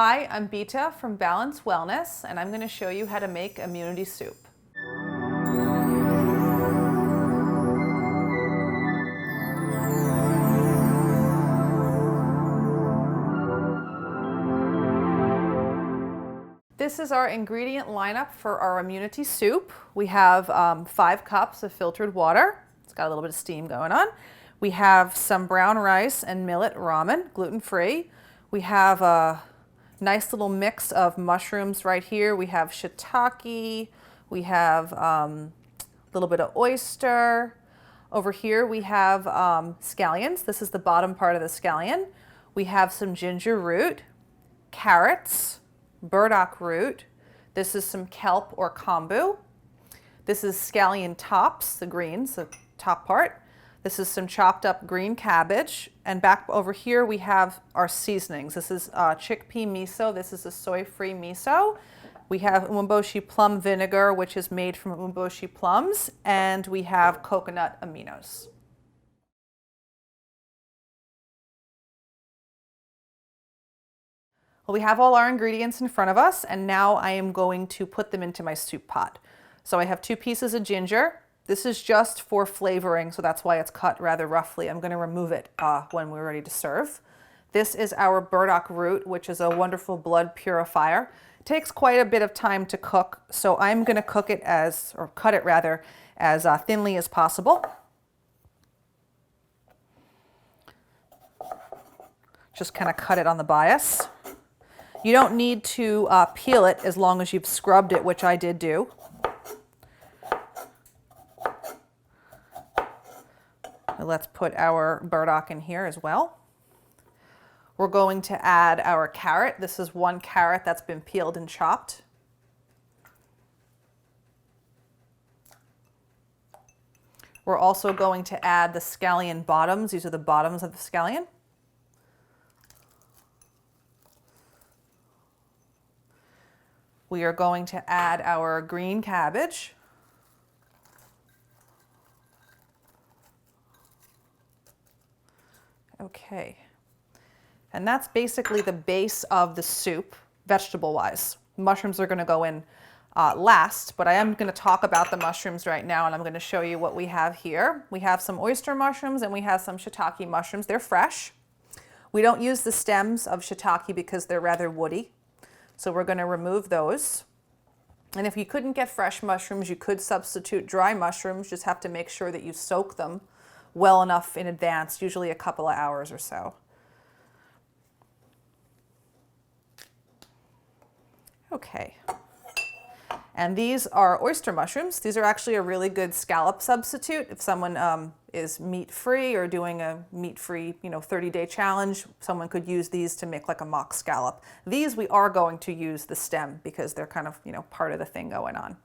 Hi, I'm Bita from Balanced Wellness, and I'm going to show you how to make immunity soup. This is our ingredient lineup for our immunity soup. We have 5 cups of filtered water. It's got a little bit of steam going on. We have some brown rice and millet ramen, gluten-free. We have a nice little mix of mushrooms right here. We have shiitake. We have a little bit of oyster. Over here we have scallions. This is the bottom part of the scallion. We have some ginger root, carrots, burdock root. This is some kelp or kombu. This is scallion tops, the greens, the top part. This is some chopped up green cabbage. And back over here we have our seasonings. This is chickpea miso. This is a soy-free miso. We have umeboshi plum vinegar, which is made from umeboshi plums. And we have coconut aminos. Well, we have all our ingredients in front of us, and now I am going to put them into my soup pot. So I have 2 pieces of ginger. This is just for flavoring, so that's why it's cut rather roughly. I'm going to remove it when we're ready to serve. This is our burdock root, which is a wonderful blood purifier. It takes quite a bit of time to cook, so I'm going to cook it cut it rather, as thinly as possible. Just kind of cut it on the bias. You don't need to peel it as long as you've scrubbed it, which I did do. Let's put our burdock in here as well. We're going to add our carrot. This is 1 carrot that's been peeled and chopped. We're also going to add the scallion bottoms. These are the bottoms of the scallion. We are going to add our green cabbage. Okay, and that's basically the base of the soup, vegetable-wise. Mushrooms are going to go in last, but I am going to talk about the mushrooms right now, and I'm going to show you what we have here. We have some oyster mushrooms and we have some shiitake mushrooms. They're fresh. We don't use the stems of shiitake because they're rather woody, so we're going to remove those. And if you couldn't get fresh mushrooms, you could substitute dry mushrooms. Just have to make sure that you soak them well enough in advance, usually a couple of hours or so. Okay. And these are oyster mushrooms. These are actually a really good scallop substitute. If someone is meat-free or doing a meat-free, 30-day challenge, someone could use these to make like a mock scallop. These we are going to use the stem because they're kind of, part of the thing going on.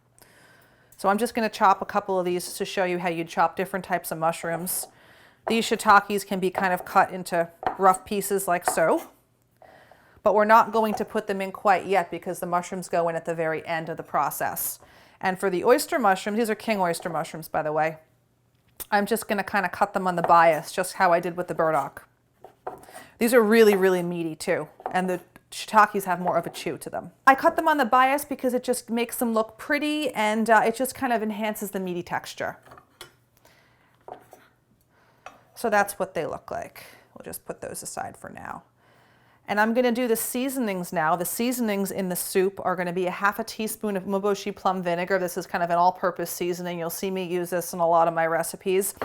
So I'm just going to chop a couple of these to show you how you chop different types of mushrooms. These shiitakes can be kind of cut into rough pieces like so. But we're not going to put them in quite yet because the mushrooms go in at the very end of the process. And for the oyster mushrooms, these are king oyster mushrooms, by the way, I'm just going to kind of cut them on the bias, just how I did with the burdock. These are really, really meaty too, and the shiitakes have more of a chew to them. I cut them on the bias because it just makes them look pretty, and it just kind of enhances the meaty texture. So that's what they look like. We'll just put those aside for now. And I'm going to do the seasonings now. The seasonings in the soup are going to be a ½ teaspoon of umeboshi plum vinegar. This is kind of an all-purpose seasoning. You'll see me use this in a lot of my recipes.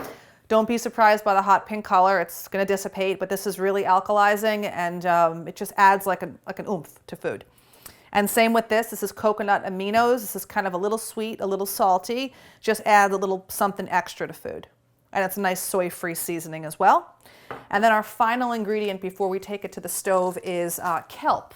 Don't be surprised by the hot pink color. It's going to dissipate, but this is really alkalizing, and it just adds like an oomph to food. And same with this. This is coconut aminos. This is kind of a little sweet, a little salty. Just add a little something extra to food. And it's a nice soy-free seasoning as well. And then our final ingredient before we take it to the stove is kelp,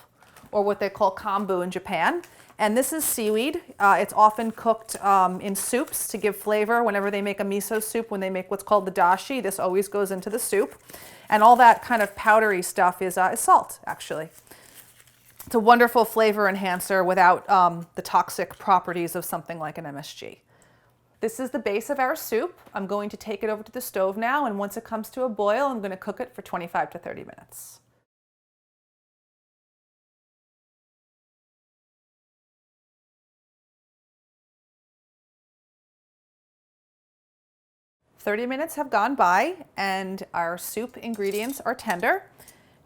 or what they call kombu in Japan. And this is seaweed. It's often cooked in soups to give flavor. Whenever they make a miso soup, when they make what's called the dashi, this always goes into the soup. And all that kind of powdery stuff is salt, actually. It's a wonderful flavor enhancer without the toxic properties of something like an MSG. This is the base of our soup. I'm going to take it over to the stove now, and once it comes to a boil, I'm going to cook it for 25 to 30 minutes. 30 minutes have gone by and our soup ingredients are tender.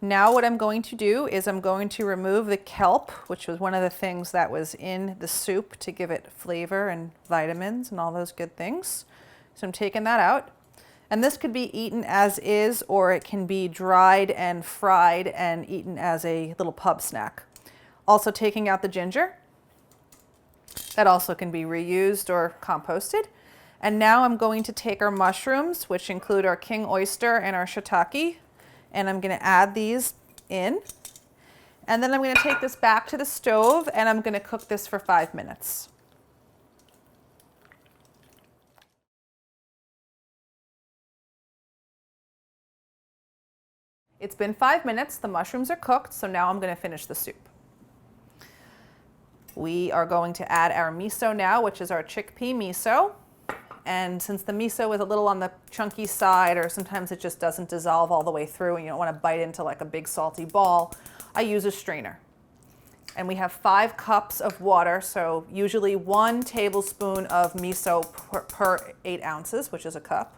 Now what I'm going to do is I'm going to remove the kelp, which was one of the things that was in the soup to give it flavor and vitamins and all those good things. So I'm taking that out. And this could be eaten as is, or it can be dried and fried and eaten as a little pub snack. Also taking out the ginger. That also can be reused or composted. And now I'm going to take our mushrooms, which include our king oyster and our shiitake, and I'm going to add these in. And then I'm going to take this back to the stove and I'm going to cook this for 5 minutes. It's been 5 minutes, the mushrooms are cooked, so now I'm going to finish the soup. We are going to add our miso now, which is our chickpea miso. And since the miso is a little on the chunky side, or sometimes it just doesn't dissolve all the way through and you don't want to bite into like a big salty ball, I use a strainer. And we have 5 cups of water, so usually 1 tablespoon of miso per 8 ounces, which is a cup.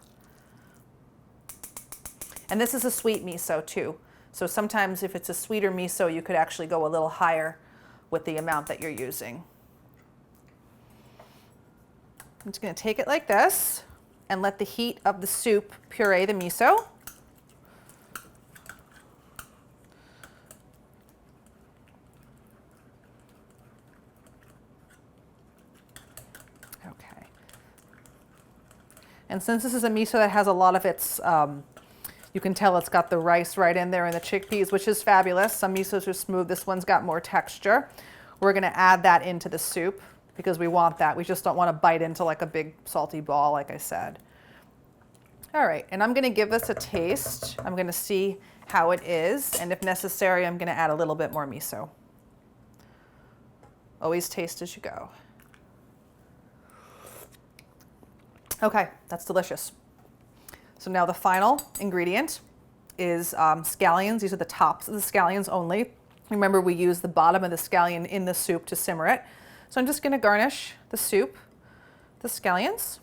And this is a sweet miso too. So sometimes if it's a sweeter miso, you could actually go a little higher with the amount that you're using. I'm just going to take it like this and let the heat of the soup puree the miso. Okay. And since this is a miso that has a lot of its, you can tell it's got the rice right in there and the chickpeas, which is fabulous. Some misos are smooth. This one's got more texture. We're going to add that into the soup, because we want that. We just don't want to bite into like a big salty ball, like I said. All right, and I'm gonna give this a taste. I'm gonna see how it is, and if necessary, I'm gonna add a little bit more miso. Always taste as you go. Okay, that's delicious. So now the final ingredient is scallions. These are the tops of the scallions only. Remember, we use the bottom of the scallion in the soup to simmer it. So I'm just going to garnish the soup, the scallions.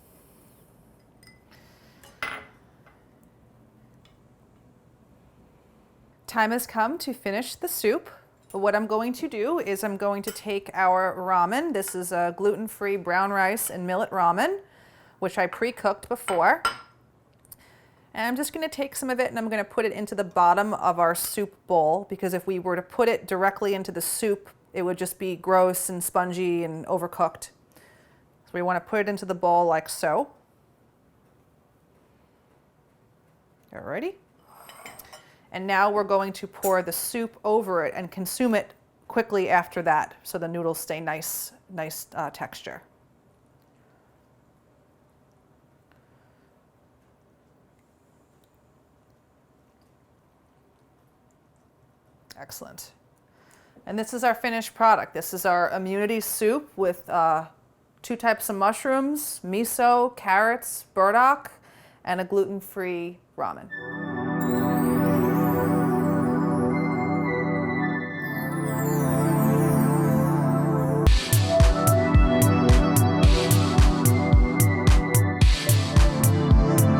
Time has come to finish the soup. But what I'm going to do is I'm going to take our ramen. This is a gluten-free brown rice and millet ramen, which I pre-cooked before. And I'm just going to take some of it and I'm going to put it into the bottom of our soup bowl, because if we were to put it directly into the soup, it would just be gross and spongy and overcooked. So we want to put it into the bowl like so. Alrighty. And now we're going to pour the soup over it and consume it quickly after that, so the noodles stay nice texture. Excellent. And this is our finished product. This is our immunity soup with 2 types of mushrooms, miso, carrots, burdock, and a gluten-free ramen.